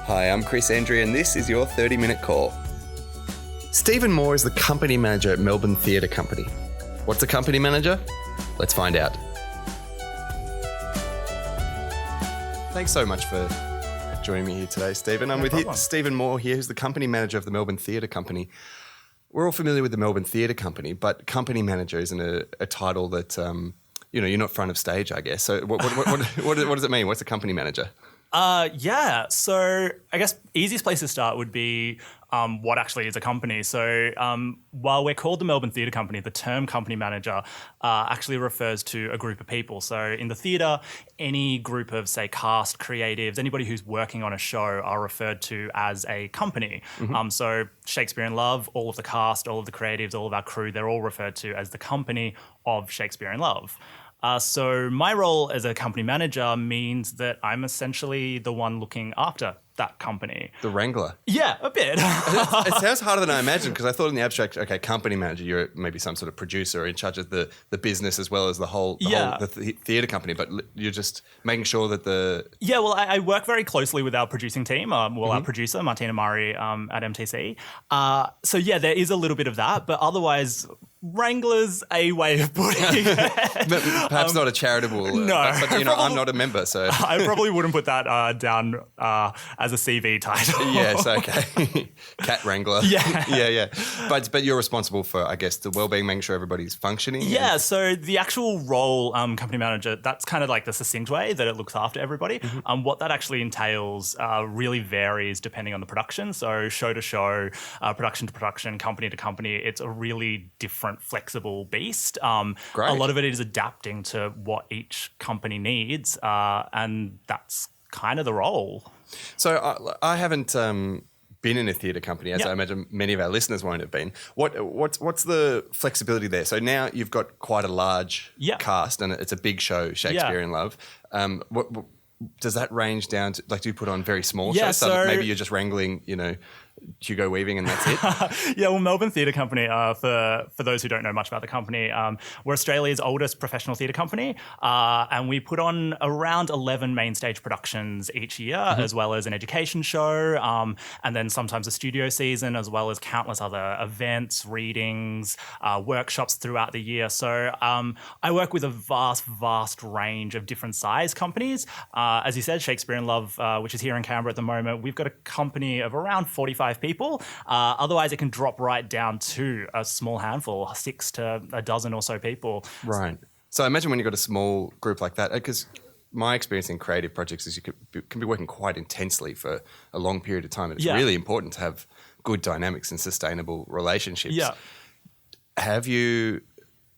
Hi, I'm Chris Endrey and this is your 30-minute call. Stephen Moore is the company manager at Melbourne Theatre Company. What's a company manager? Let's find out. Thanks so much for joining me here today, Stephen. I'm with Stephen Moore here, who's the company manager of the Melbourne Theatre Company. We're all familiar with the Melbourne Theatre Company, but company manager isn't a title that, you're not front of stage, I guess. So what does it mean? What's a company manager? So I guess easiest place to start would be what actually is a company. So while we're called the Melbourne Theatre Company, the term company manager actually refers to a group of people. So in the theatre, any group of, say, cast, creatives, anybody who's working on a show are referred to as a company. Mm-hmm. So Shakespeare In Love, all of the cast, all of the creatives, all of our crew, they're all referred to as the company of Shakespeare In Love. So my role as a company manager means that I'm essentially the one looking after that company. The wrangler. Yeah, a bit. It sounds harder than I imagined because I thought in the abstract, okay, company manager, you're maybe some sort of producer in charge of the business as well as the whole theatre company, but you're just making sure that Yeah, well, I work very closely with our producing team, our producer, Martina Murray at MTC. So yeah, there is a little bit of that, but otherwise... Wrangler's a way of putting it. Perhaps not a charitable... no. But I'm not a member, so... I probably wouldn't put that down as a CV title. Yes, okay. Cat wrangler. Yeah. But you're responsible for, I guess, the well-being, making sure everybody's functioning. Yeah, so the actual role, company manager, that's kind of like the succinct way that it looks after everybody. Mm-hmm. What that actually entails really varies depending on the production. So show to show, production to production, company to company, it's a really different flexible beast. Great. A lot of it is adapting to what each company needs, and that's kind of the role. So I haven't been in a theatre company, as I imagine many of our listeners won't have been. What's the flexibility there? So now you've got quite a large cast, and it's a big show, Shakespeare In Love. What does that range down to? Like, do you put on very small shows? So maybe you're just wrangling, Hugo Weaving and that's it? Well, Melbourne Theatre Company, for those who don't know much about the company, we're Australia's oldest professional theatre company, and we put on around 11 main stage productions each year, as well as an education show, and then sometimes a studio season, as well as countless other events, readings, workshops throughout the year. So I work with a vast range of different size companies. As you said, Shakespeare In Love, which is here in Canberra at the moment, we've got a company of around 45 people. Otherwise, it can drop right down to a small handful, 6 to a dozen or so people. Right. So I imagine when you've got a small group like that, because my experience in creative projects is you can be working quite intensely for a long period of time. And it's really important to have good dynamics and sustainable relationships. Yeah. Have you...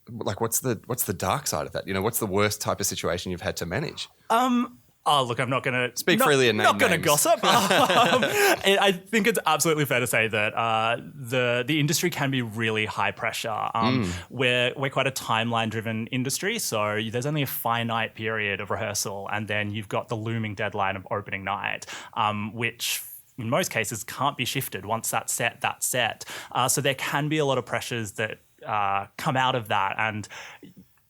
what's the dark side of that? What's the worst type of situation you've had to manage? Oh, look, I'm not going to... Speak freely and name names. Not going to gossip. I think it's absolutely fair to say that the industry can be really high pressure. We're quite a timeline-driven industry, so there's only a finite period of rehearsal, and then you've got the looming deadline of opening night, which... in most cases, can't be shifted. Once that's set. So there can be a lot of pressures that come out of that, and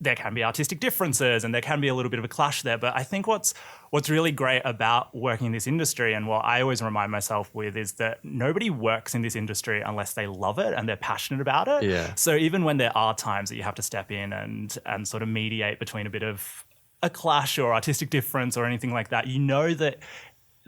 there can be artistic differences and there can be a little bit of a clash there. But I think what's really great about working in this industry, and what I always remind myself with, is that nobody works in this industry unless they love it and they're passionate about it. Yeah. So even when there are times that you have to step in and sort of mediate between a bit of a clash or artistic difference or anything like that,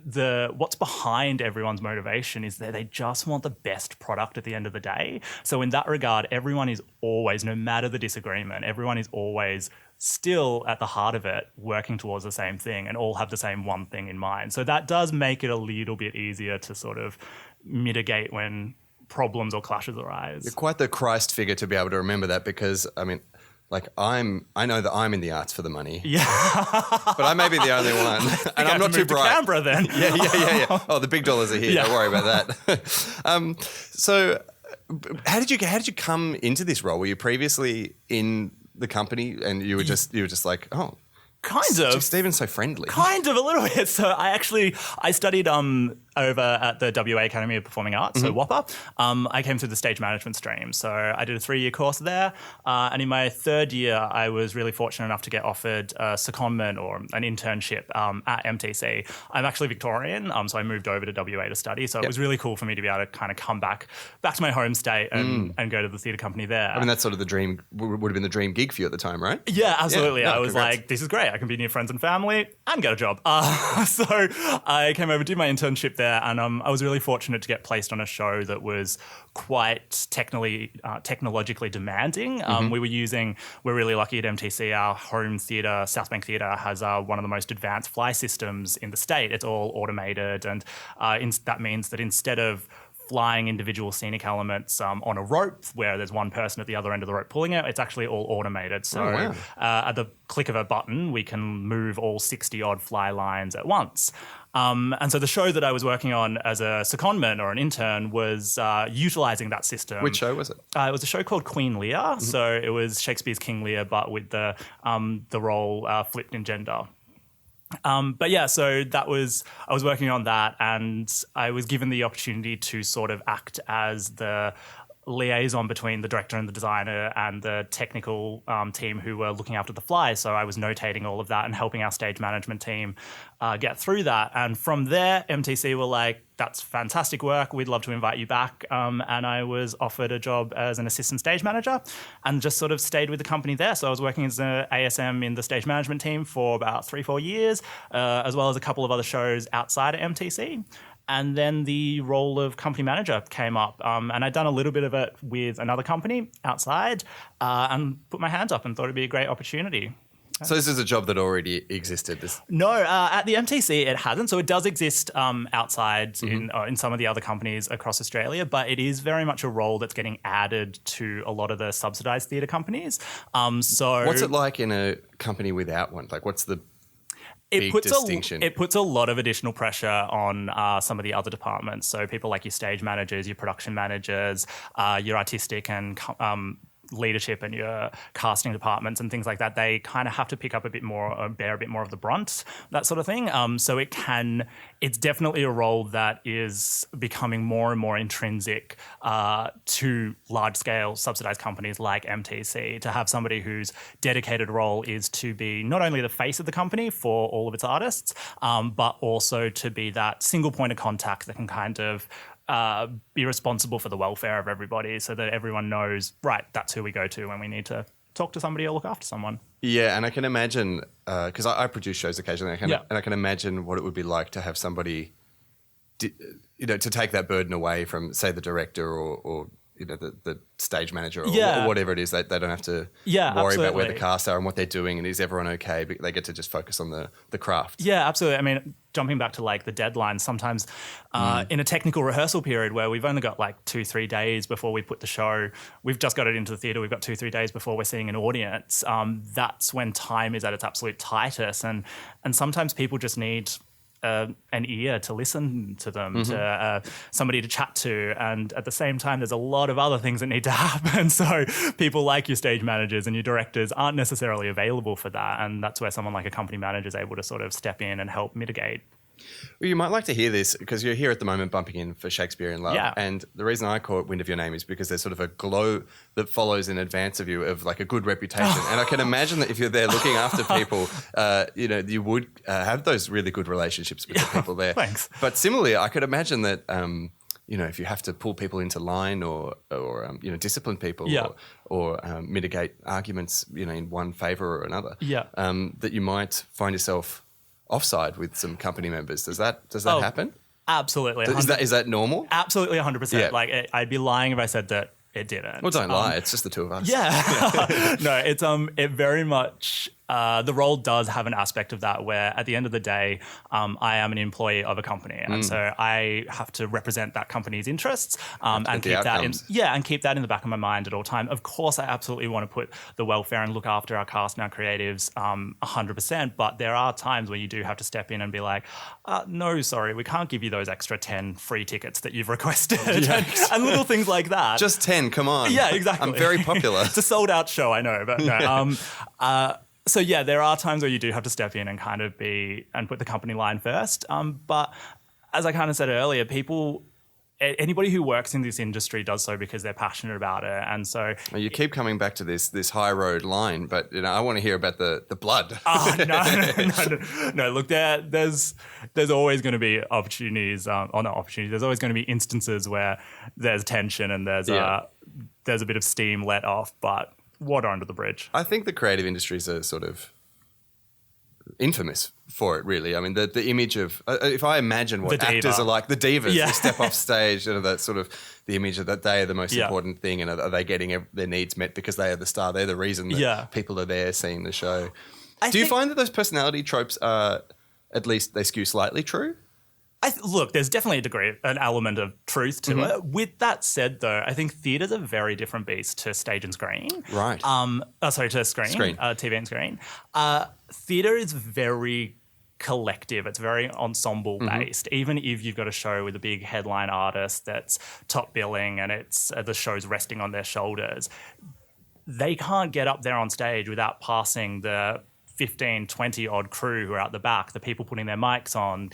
that what's behind everyone's motivation is that they just want the best product at the end of the day. So in that regard, everyone is always, no matter the disagreement, everyone is always still at the heart of it working towards the same thing and all have the same one thing in mind. So that does make it a little bit easier to sort of mitigate when problems or clashes arise. You're quite the Christ figure to be able to remember that, because I know that I'm in the arts for the money. Yeah. But I may be the only one. And I'm not too bright. To Canberra then. Yeah. Oh, the big dollars are here. Yeah. Don't worry about that. So how did you come into this role? Were you previously in the company and you were just like, oh, kind of. Stephen's so friendly. Kind of, a little bit. So I studied over at the WA Academy of Performing Arts, so WAPA, I came through the stage management stream. So I did a 3-year course there. And in my 3rd year, I was really fortunate enough to get offered a secondment or an internship at MTC. I'm actually Victorian, so I moved over to WA to study. So it was really cool for me to be able to kind of come back to my home state and go to the theatre company there. I mean, that's sort of the dream, would have been the dream gig for you at the time, right? Yeah, absolutely. Yeah. No, I was congrats. like, this is great. I can be near friends and family and get a job. So I came over, did my internship there, and I was really fortunate to get placed on a show that was quite technologically demanding. We're really lucky at MTC. Our home theatre, South Bank Theatre, has one of the most advanced fly systems in the state. It's all automated, and that means that instead of flying individual scenic elements on a rope where there's one person at the other end of the rope pulling it, it's actually all automated. So at the click of a button, we can move all 60-odd fly lines at once. And so the show that I was working on as a secondment or an intern was utilising that system. Which show was it? It was a show called Queen Lear. So it was Shakespeare's King Lear, but with the role flipped in gender. But yeah, so I was working on that, and I was given the opportunity to sort of act as the liaison between the director and the designer and the technical team who were looking after the fly. So I was notating all of that and helping our stage management team get through that. And from there, MTC were like, that's fantastic work. We'd love to invite you back. And I was offered a job as an assistant stage manager and just sort of stayed with the company there. So I was working as an ASM in the stage management team for about 3-4 years, as well as a couple of other shows outside of MTC. And then the role of company manager came up. And I'd done a little bit of it with another company outside and put my hands up and thought it'd be a great opportunity. So this is a job that already existed? No, at the MTC it hasn't. So it does exist outside in some of the other companies across Australia, but it is very much a role that's getting added to a lot of the subsidised theatre companies. So what's it like in a company without one? Like, what's the big distinction? It puts a lot of additional pressure on some of the other departments. So people like your stage managers, your production managers, your artistic and leadership and your casting departments and things like that, they kind of have to pick up a bit more, bear a bit more of the brunt, that sort of thing. So it's definitely a role that is becoming more and more intrinsic to large-scale subsidised companies like MTC, to have somebody whose dedicated role is to be not only the face of the company for all of its artists, but also to be that single point of contact that can kind of be responsible for the welfare of everybody so that everyone knows, right, that's who we go to when we need to talk to somebody or look after someone. Yeah, and I can imagine, because I produce shows occasionally, and I can imagine what it would be like to have somebody, to take that burden away from, say, the director or the stage manager or whatever it is. They don't have to worry about where the casts are and what they're doing and is everyone okay, but they get to just focus on the craft. Yeah, absolutely. I mean, jumping back to like the deadlines, sometimes in a technical rehearsal period where we've only got like 2-3 days before we put the show, we've just got it into the theatre, we've got 2-3 days before we're seeing an audience, that's when time is at its absolute tightest. And sometimes people just need an ear to listen to them, to somebody to chat to. And at the same time, there's a lot of other things that need to happen. So people like your stage managers and your directors aren't necessarily available for that. And that's where someone like a company manager is able to sort of step in and help mitigate. Well, you might like to hear this because you're here at the moment bumping in for Shakespeare in Love. Yeah. And the reason I call it Wind of Your Name is because there's sort of a glow that follows in advance of you of like a good reputation. And I can imagine that if you're there looking after people, you would have those really good relationships with the people there. Thanks. But similarly, I could imagine that, if you have to pull people into line or discipline people or mitigate arguments, in one favour or another, that you might find yourself offside with some company members. Does that happen? Absolutely. Is that normal? Absolutely 100%. Yeah. Like I'd be lying if I said that it didn't. Well, don't lie. It's just the two of us. Yeah. No, it's it very much the role does have an aspect of that where at the end of the day, I am an employee of a company. And so I have to represent that company's interests and keep that in the back of my mind at all time. Of course, I absolutely want to put the welfare and look after our cast and our creatives 100%. But there are times where you do have to step in and be like, no, sorry, we can't give you those extra 10 free tickets that you've requested and little things like that. Just 10, come on. Yeah, exactly. I'm very popular. It's a sold out show, I know, but no. So yeah, there are times where you do have to step in and kind of put the company line first. But as I kind of said earlier, anybody who works in this industry does so because they're passionate about it. And so you keep coming back to this high road line, but I want to hear about the blood. Oh, no. Look, there's always going to be opportunities, not opportunities. There's always going to be instances where there's tension and there's a bit of steam let off, but water under the bridge. I think the creative industries are sort of infamous for it, really. I mean, the image of if I imagine what actors are like, the divas who step off stage, that sort of the image of that they are the most important thing, and are they getting their needs met because they are the star? They're the reason that people are there seeing the show. Do you find that those personality tropes are, at least they skew slightly true? Look, there's definitely an element of truth to it. With that said, though, I think theatre's a very different beast to stage and screen. Right. To screen. TV and screen. Theatre is very collective. It's very ensemble based. Even if you've got a show with a big headline artist that's top billing and it's the show's resting on their shoulders, they can't get up there on stage without passing the 15, 20 odd crew who are out the back, the people putting their mics on,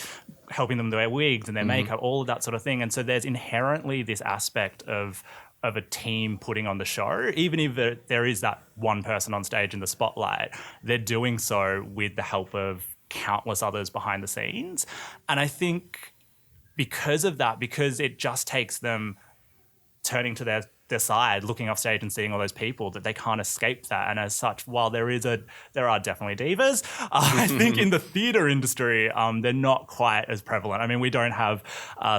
helping them with their wigs and their makeup, all of that sort of thing. And so there's inherently this aspect of a team putting on the show. Even if there is that one person on stage in the spotlight, they're doing so with the help of countless others behind the scenes. And I think because of that, because it just takes them turning to their side, looking off stage and seeing all those people, that they can't escape that. And as such, while there are definitely divas, I think in the theatre industry, they're not quite as prevalent. I mean, we don't have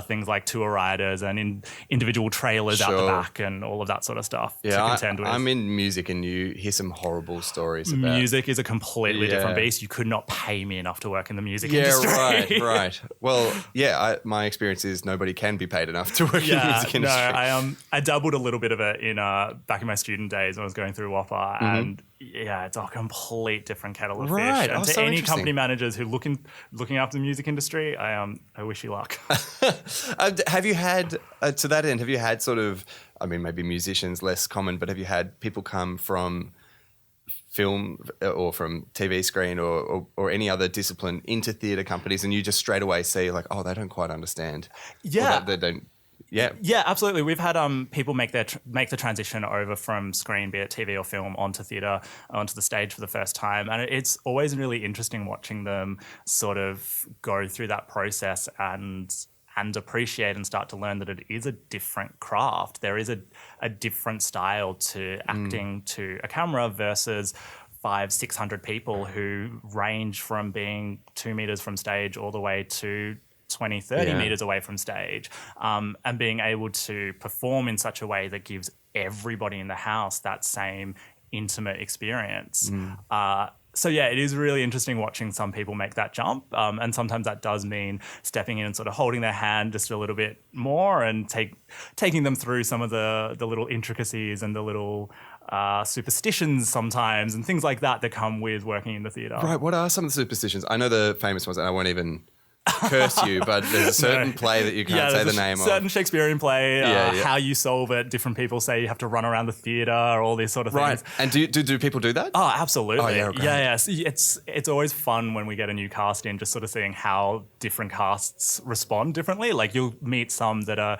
things like tour riders and individual trailers out the back and all of that sort of stuff to contend with. I'm in music and you hear some horrible stories about... Music is a completely different beast. You could not pay me enough to work in the music industry. Yeah, right. Well, my experience is nobody can be paid enough to work in the music industry. No, I dabbled a little bit of it in back in my student days when I was going through WAPA, and it's a complete different kettle of fish. And to any company managers who looking after the music industry, I wish you luck. Have you had to that end? Have you had sort of, I mean, maybe musicians less common, but have you had people come from film or from TV screen or any other discipline into theatre companies, and you just straight away see like, oh, they don't quite understand. Yeah, they don't. Yeah, absolutely. We've had people make the transition over from screen, be it TV or film, onto theatre, onto the stage for the first time, and it's always really interesting watching them sort of go through that process and appreciate and start to learn that it is a different craft. There is a different style to acting to a camera versus 500-600 people who range from being 2 meters from stage all the way to 20, 30 meters away from stage, and being able to perform in such a way that gives everybody in the house that same intimate experience. It is really interesting watching some people make that jump, and sometimes that does mean stepping in and sort of holding their hand just a little bit more and taking them through some of the little intricacies and the little superstitions sometimes and things like that come with working in the theatre. Right, what are some of the superstitions? I know the famous ones, and I won't even curse you, but there's a certain play that you can't say the name of. Certain Shakespearean play, how you solve it. Different people say you have to run around the theatre, all these sort of things. Right. And do people do that? Oh, absolutely. Oh, yeah. It's always fun when we get a new cast in, just sort of seeing how different casts respond differently. Like you'll meet some that are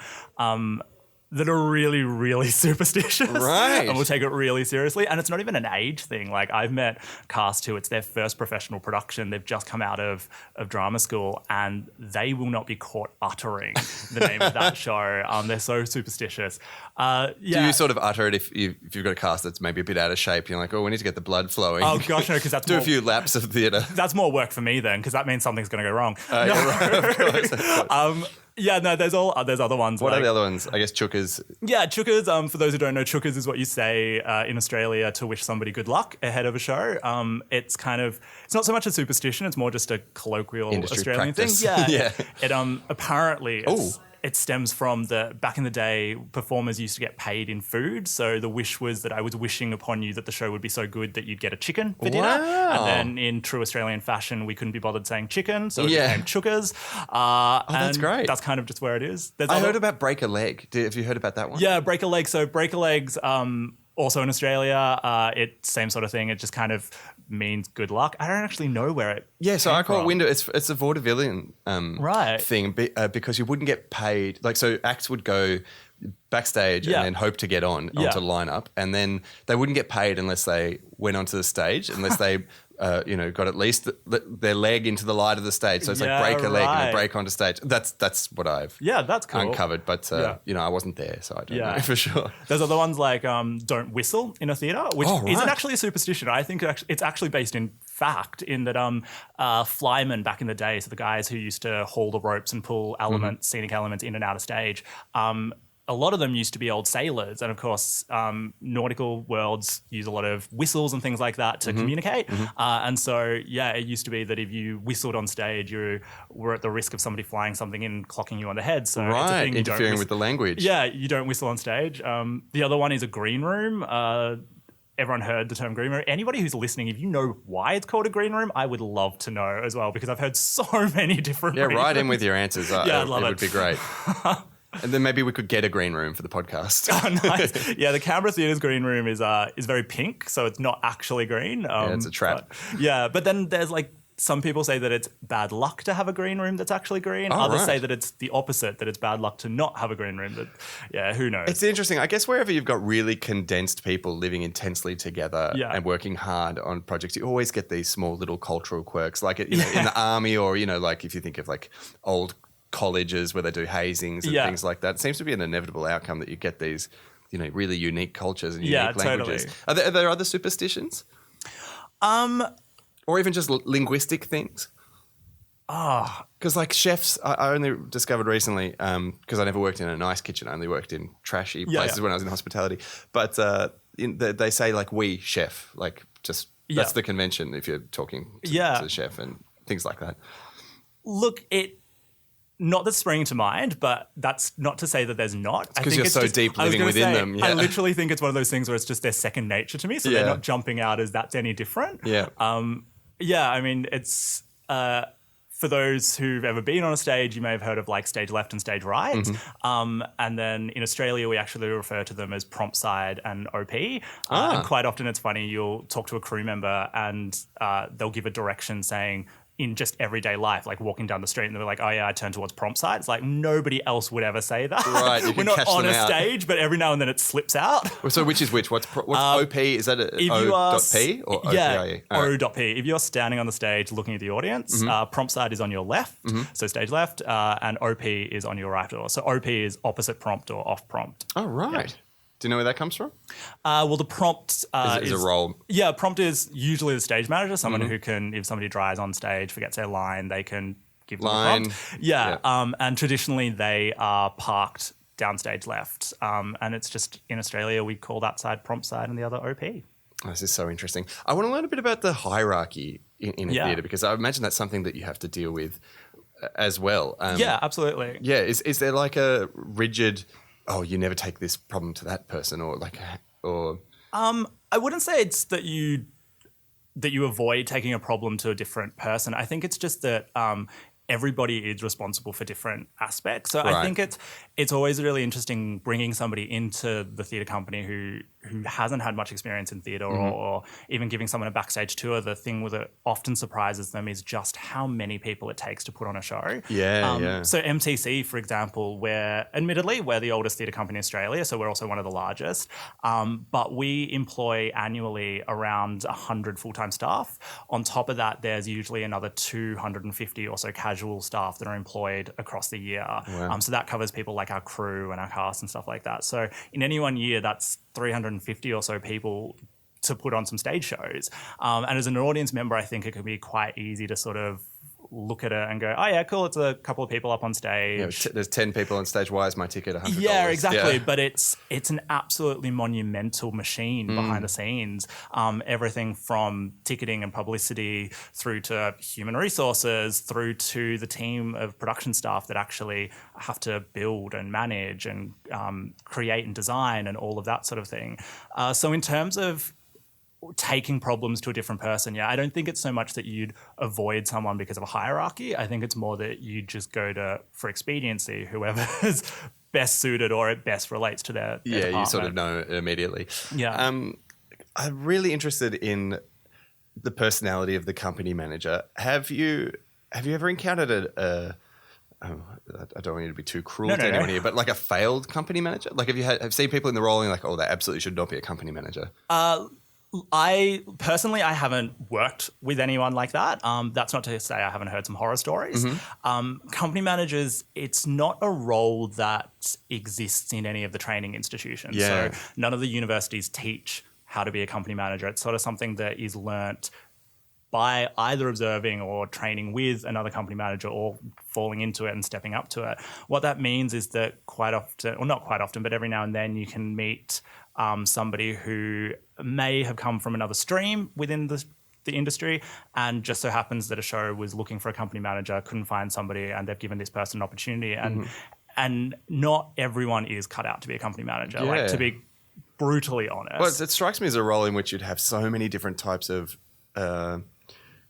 really, really superstitious. Right. And will take it really seriously. And it's not even an age thing. Like I've met cast who it's their first professional production. They've just come out of drama school and they will not be caught uttering the name of that show. They're so superstitious. Do you sort of utter it if you've got a cast that's maybe a bit out of shape? You're like, oh, we need to get the blood flowing. Oh gosh, no, because that's a few laps of theatre. That's more work for me then, because that means something's going to go wrong. Right, of course. There's other ones. What are the other ones? I guess chukkers. Yeah, chukkers. For those who don't know, chukkers is what you say in Australia to wish somebody good luck ahead of a show. It's not so much a superstition; it's more just a colloquial industry Australian practice. thing. Yeah. It apparently it stems from back in the day, performers used to get paid in food. So the wish was that I was wishing upon you that the show would be so good that you'd get a chicken for dinner. And then in true Australian fashion, we couldn't be bothered saying chicken, so it became chukkers. That's great. That's kind of just where it is. I heard about break a leg. Have you heard about that one? Yeah, break a leg. So break a legs Also in Australia, same sort of thing. It just kind of means good luck. I don't actually know where it. Yeah, so I call from. it window. It's a vaudevillian Right. thing because you wouldn't get paid. Like, so acts would go backstage and then hope to get onto the lineup, and then they wouldn't get paid unless they went onto the stage, unless they got at least their leg into the light of the stage. So it's like break a leg and then break onto stage. That's what I've that's cool. uncovered. But I wasn't there, so I don't know for sure. There's other ones like don't whistle in a theatre, which isn't actually a superstition. I think it's actually based in fact, in that flymen back in the day, so the guys who used to haul the ropes and pull scenic elements in and out of stage, a lot of them used to be old sailors. And of course, nautical worlds use a lot of whistles and things like that to communicate. And so, it used to be that if you whistled on stage, you were at the risk of somebody flying something in, clocking you on the head. So it's a thing, interfering with the language. Yeah, you don't whistle on stage. The other one is a green room. Everyone heard the term green room. Anybody who's listening, if you know why it's called a green room, I would love to know as well, because I've heard so many different reasons. Write in with your answers. I'd love it. It would be great. And then maybe we could get a green room for the podcast. Oh, nice. Yeah, the Canberra Theatre's green room is very pink, so it's not actually green. It's a trap. But then there's like some people say that it's bad luck to have a green room that's actually green. Others say that it's the opposite, that it's bad luck to not have a green room. But who knows? It's interesting. I guess wherever you've got really condensed people living intensely together and working hard on projects, you always get these small little cultural quirks, like in the army, or like if you think of like old colleges where they do hazings and things like that. It seems to be an inevitable outcome that you get these, really unique cultures and unique languages. Totally. Are there other superstitions? Or even just linguistic things? Because like chefs, I only discovered recently, because I never worked in a nice kitchen, I only worked in trashy places when I was in hospitality. But they say like we chef, like just that's the convention if you're talking to the chef and things like that. Look, not that's springing to mind, but that's not to say that there's not. Because you're so deep living within them. Yeah. I literally think it's one of those things where it's just their second nature to me, so they're not jumping out as that's any different. I mean, it's for those who've ever been on a stage, you may have heard of like stage left and stage right. And then in Australia, we actually refer to them as prompt side and OP. And quite often it's funny, you'll talk to a crew member and they'll give a direction saying, in just everyday life, like walking down the street and they're like, oh yeah, I turn towards prompt side. It's like nobody else would ever say that. Right, you We're not on a stage, but every now and then it slips out. So which is which? What's OP? Is that O.P or OPIE? O.P. If you're standing on the stage looking at the audience, prompt side is on your left, so stage left, and OP is on your right. So OP is opposite prompt or off prompt. Oh, right. Yeah. Do you know where that comes from? Well, the prompt is a role. Yeah, prompt is usually the stage manager, someone who can, if somebody dries on stage, forgets their line, they can give them a prompt. Yeah. And traditionally they are parked downstage left. And it's just in Australia, we call that side prompt side and the other OP. Oh, this is so interesting. I want to learn a bit about the hierarchy in a theatre, because I imagine that's something that you have to deal with as well. Yeah, absolutely. Yeah. Is there like a rigid... you never take this problem to that person, I wouldn't say it's that you avoid taking a problem to a different person. I think it's just that everybody is responsible for different aspects. So I think it's always really interesting bringing somebody into the theatre company who hasn't had much experience in theatre or even giving someone a backstage tour. The thing that often surprises them is just how many people it takes to put on a show. So MTC, for example, we're the oldest theatre company in Australia, so we're also one of the largest. But we employ annually around 100 full-time staff. On top of that, there's usually another 250 or so casual staff that are employed across the year. Wow. So that covers people like our crew and our cast and stuff like that. So in any one year, that's 350 or so people to put on some stage shows. And as an audience member, I think it could be quite easy to sort of look at it and go, oh yeah, cool, it's a couple of people up on stage. Yeah, there's 10 people on stage. Why is my ticket $100? Yeah, exactly. Yeah. But it's an absolutely monumental machine behind the scenes. Everything from ticketing and publicity through to human resources, through to the team of production staff that actually have to build and manage and create and design and all of that sort of thing. So in terms of taking problems to a different person. Yeah, I don't think it's so much that you'd avoid someone because of a hierarchy. I think it's more that you just go to, for expediency, whoever's best suited or it best relates to their department. You sort of know immediately. Yeah. I'm really interested in the personality of the company manager. Have you ever encountered I don't want you to be too cruel to anyone here, but like a failed company manager? Like have seen people in the role and like, oh, they absolutely should not be a company manager? I personally haven't worked with anyone like that. That's not to say I haven't heard some horror stories. Company managers, it's not a role that exists in any of the training institutions. Yeah. So none of the universities teach how to be a company manager. It's sort of something that is learnt by either observing or training with another company manager or falling into it and stepping up to it. What that means is that quite often, or not quite often, but every now and then you can meet somebody who may have come from another stream within the industry, and just so happens that a show was looking for a company manager, couldn't find somebody, and they've given this person an opportunity. And not everyone is cut out to be a company manager. Yeah. Like, to be brutally honest. Well, it strikes me as a role in which you'd have so many different types of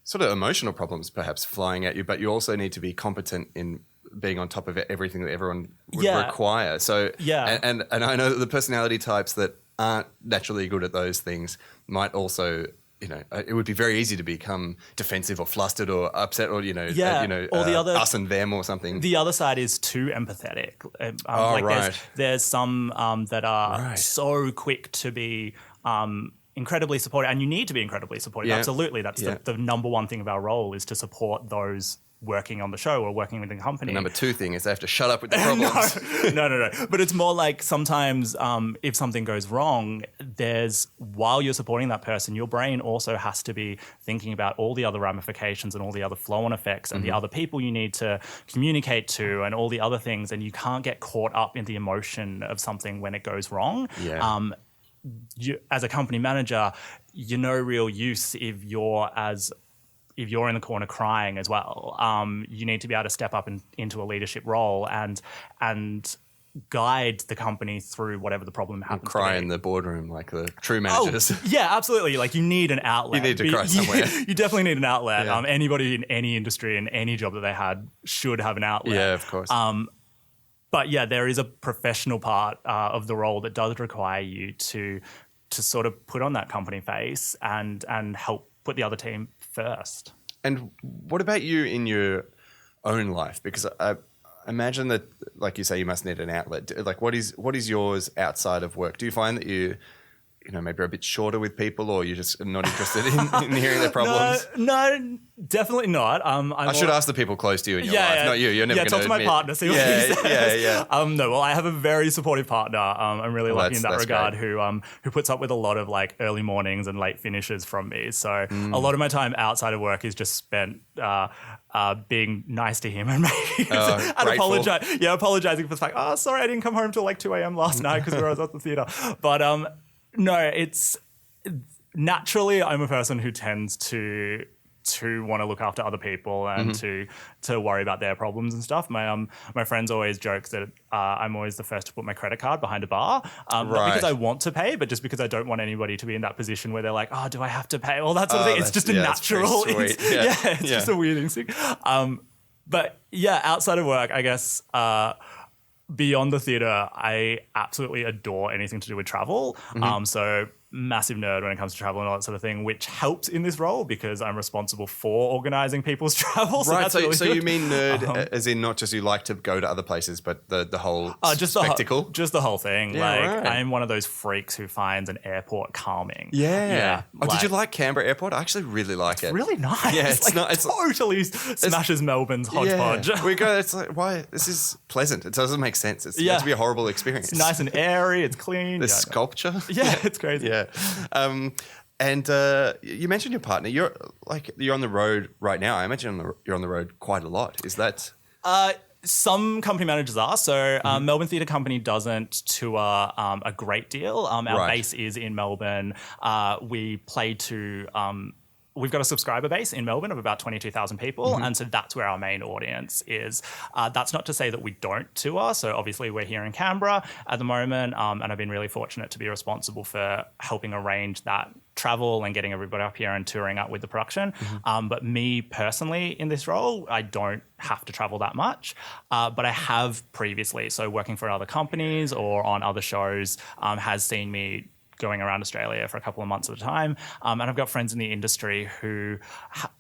sort of emotional problems perhaps flying at you, but you also need to be competent in being on top of everything that everyone would require. So, and I know that the personality types that aren't naturally good at those things might also, it would be very easy to become defensive or flustered or upset or, or the other, us and them or something. The other side is too empathetic. There's some that are so quick to be incredibly supportive, and you need to be incredibly supportive. Absolutely. That's the number one thing of our role, is to support those working on the show or working within the company. The number two thing is they have to shut up with the problems. No. But it's more like sometimes if something goes wrong, while you're supporting that person, your brain also has to be thinking about all the other ramifications and all the other flow-on effects and the other people you need to communicate to and all the other things, and you can't get caught up in the emotion of something when it goes wrong. Yeah. As a company manager, you're no real use if you're in the corner crying as well. You need to be able to step up into a leadership role and guide the company through whatever the problem happens to be. Cry in the boardroom like the true managers. Yeah, absolutely. Like, you need an outlet. You need to cry somewhere. You definitely need an outlet. Yeah. Anybody in any industry, in any job that they had, should have an outlet. Yeah, of course. But yeah, there is a professional part of the role that does require you to sort of put on that company face and help put the other team first. And what about you in your own life? Because I imagine that, like you say, you must need an outlet. Like, what is yours outside of work? Do you find that you maybe are a bit shorter with people, or you're just not interested in hearing their problems? No, definitely not. I should ask the people close to you in your life, not you. You're never going to talk to my partner, see what he says. Yeah. No, well, I have a very supportive partner. I'm really lucky in that regard, who puts up with a lot of like early mornings and late finishes from me. So a lot of my time outside of work is just spent being nice to him and apologizing for the fact, sorry, I didn't come home till like 2 a.m. last night because I was at the theatre. But no, it's naturally I'm a person who tends to want to look after other people and to worry about their problems and stuff. My friends always joke that I'm always the first to put my credit card behind a bar, not because I want to pay, but just because I don't want anybody to be in that position where they're like, oh, do I have to pay? All that sort of thing. It's just a natural. It's just a weird instinct. But yeah, outside of work, I guess. Beyond the theatre, I absolutely adore anything to do with travel. So massive nerd when it comes to travel and all that sort of thing, which helps in this role because I'm responsible for organising people's travel. So right. That's so you mean nerd as in not just you like to go to other places, but the whole spectacle? Just the whole thing. Yeah, I'm one of those freaks who finds an airport calming. Yeah. Did you like Canberra Airport? I actually really like it. Really nice. Yeah, it's totally smashes Melbourne's hodgepodge. Yeah. We go, it's like, why? This is pleasant. It doesn't make sense. It's meant to be a horrible experience. It's nice and airy. It's clean. There's sculpture. Yeah, it's crazy. Yeah. And you mentioned your partner. You're on the road right now. I imagine you're on the road quite a lot. Is that? Some company managers are. So Melbourne Theatre Company doesn't tour a great deal. Our base is in Melbourne. We play to... We've got a subscriber base in Melbourne of about 22,000 people, and so that's where our main audience is. That's not to say that we don't tour. So obviously we're here in Canberra at the moment, and I've been really fortunate to be responsible for helping arrange that travel and getting everybody up here and touring up with the production. But me personally in this role, I don't have to travel that much, but I have previously. So working for other companies or on other shows has seen me going around Australia for a couple of months at a time. And I've got friends in the industry who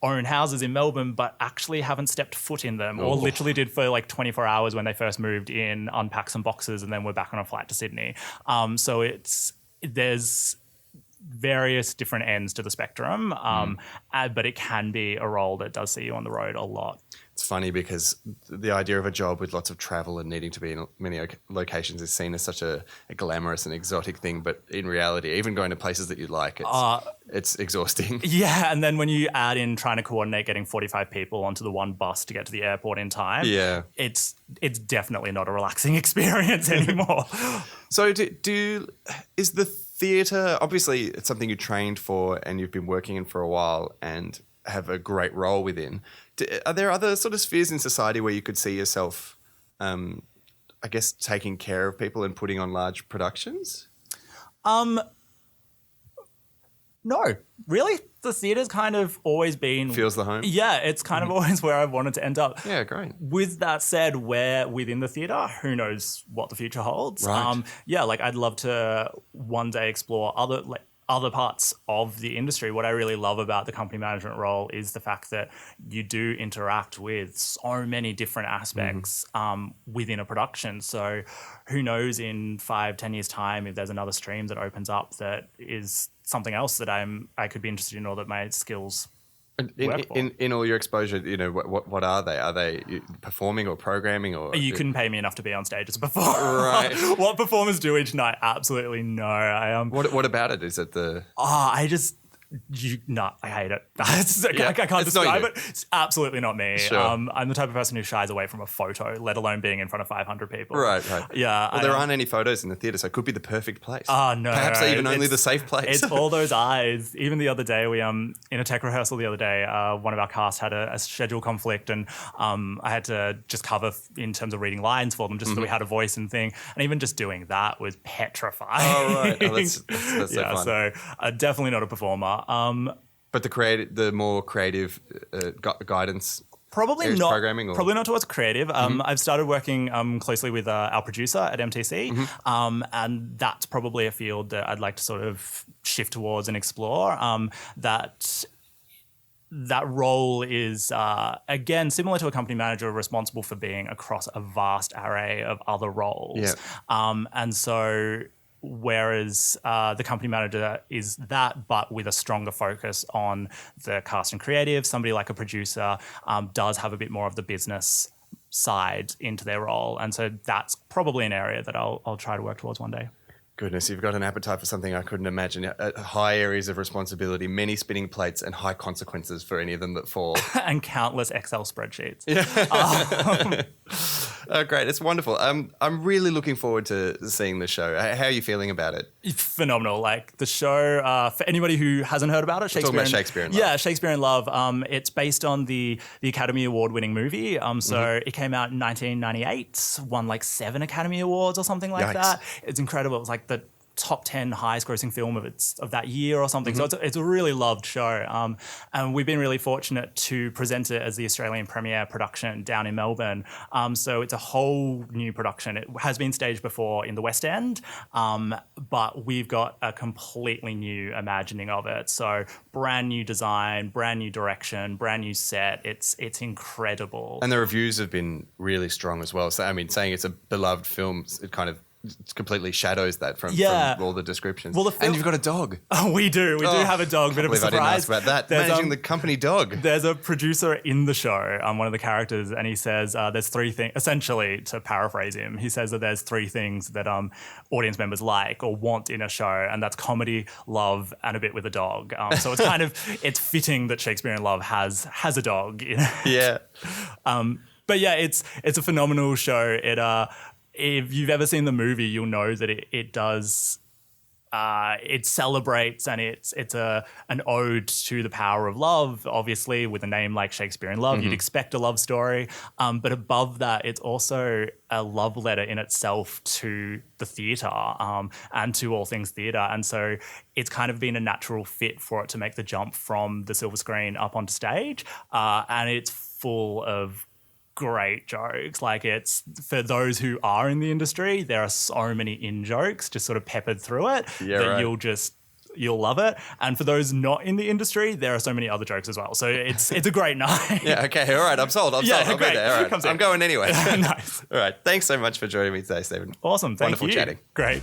own houses in Melbourne, but actually haven't stepped foot in them, or literally did for like 24 hours when they first moved in, unpack some boxes, and then we're back on a flight to Sydney. So there's various different ends to the spectrum, but it can be a role that does see you on the road a lot. It's funny because the idea of a job with lots of travel and needing to be in many locations is seen as such a glamorous and exotic thing, but in reality, even going to places that you like, it's exhausting. Yeah, and then when you add in trying to coordinate getting 45 people onto the one bus to get to the airport in time, it's definitely not a relaxing experience anymore. So is the theatre, obviously it's something you trained for and you've been working in for a while and have a great role within. Are there other sort of spheres in society where you could see yourself, I guess, taking care of people and putting on large productions? No, really. The theatre's kind of always been... Feels the home? Yeah, it's kind of always where I've wanted to end up. Yeah, great. With that said, where within the theatre, who knows what the future holds. Right. I'd love to one day explore other parts of the industry. What I really love about the company management role is the fact that you do interact with so many different aspects within a production. So who knows in 5-10 years time if there's another stream that opens up that is something else that I could be interested in or that my skills in all your exposure, what are they? Are they performing or programming or? You couldn't pay me enough to be on stage as a performer. Right. What performers do each night? Absolutely no. What about it? Is it the? I hate it. I can't describe it. It's absolutely not me. Sure. I'm the type of person who shies away from a photo, let alone being in front of 500 people. Right. Yeah. Well, there aren't any photos in the theatre, so it could be the perfect place. Oh, no. Perhaps even only the safe place. It's all those eyes. Even the other day, we in a tech rehearsal the other day, one of our cast had a schedule conflict, and I had to just cover in terms of reading lines for them, just so that we had a voice and thing. And even just doing that was petrifying. Oh, right. Oh, that's so fun. So definitely not a performer. But the more creative guidance, probably not programming, or? Probably not towards creative. I've started working closely with our producer at MTC, and that's probably a field that I'd like to sort of shift towards and explore. That role is, again, similar to a company manager, responsible for being across a vast array of other roles. Yeah. And so whereas the company manager is that, but with a stronger focus on the cast and creative, somebody like a producer does have a bit more of the business side into their role. And so that's probably an area that I'll try to work towards one day. Goodness, you've got an appetite for something I couldn't imagine. High areas of responsibility, many spinning plates, and high consequences for any of them that fall. And countless Excel spreadsheets. Yeah. Great, it's wonderful. I'm really looking forward to seeing the show. How are you feeling about it? It's phenomenal. Like the show, for anybody who hasn't heard about it, Talking about Shakespeare in Love. Yeah, Shakespeare in Love. It's based on the Academy Award-winning movie. So it came out in 1998, won like 7 Academy Awards or something like that. It's incredible. It was like the top 10 highest grossing film of that year or something. So it's a really loved show. And we've been really fortunate to present it as the Australian premiere production down in Melbourne. So it's a whole new production. It has been staged before in the West End, but we've got a completely new imagining of it. So brand new design, brand new direction, brand new set. It's incredible. And the reviews have been really strong as well. So, I mean, saying it's a beloved film, it kind of completely shadows that from all the descriptions. Well, and you've got a dog. Oh, we do. We do have a dog. Bit of a surprise. I didn't ask about that. Managing the company dog. There's a producer in the show, one of the characters, and he says there's 3 things, essentially, to paraphrase him, he says that there's 3 things that audience members like or want in a show, and that's comedy, love, and a bit with a dog. So it's kind of, it's fitting that Shakespeare in Love has a dog in it. Yeah. But yeah, it's a phenomenal show. If you've ever seen the movie, you'll know that it does it celebrates and it's an ode to the power of love. Obviously, with a name like Shakespeare in Love, you'd expect a love story. But above that, it's also a love letter in itself to the theatre and to all things theatre. And so it's kind of been a natural fit for it to make the jump from the silver screen up onto stage. And it's full of great jokes. Like, it's for those who are in the industry, there are so many in-jokes just sort of peppered through it that you'll love it. And for those not in the industry, there are so many other jokes as well. So it's a great night. Yeah, okay, all right, I'm sold. I'll be there. All right. I'm going anyway. Nice. All right, thanks so much for joining me today, Stephen. Awesome, thank you. Wonderful chatting. Great.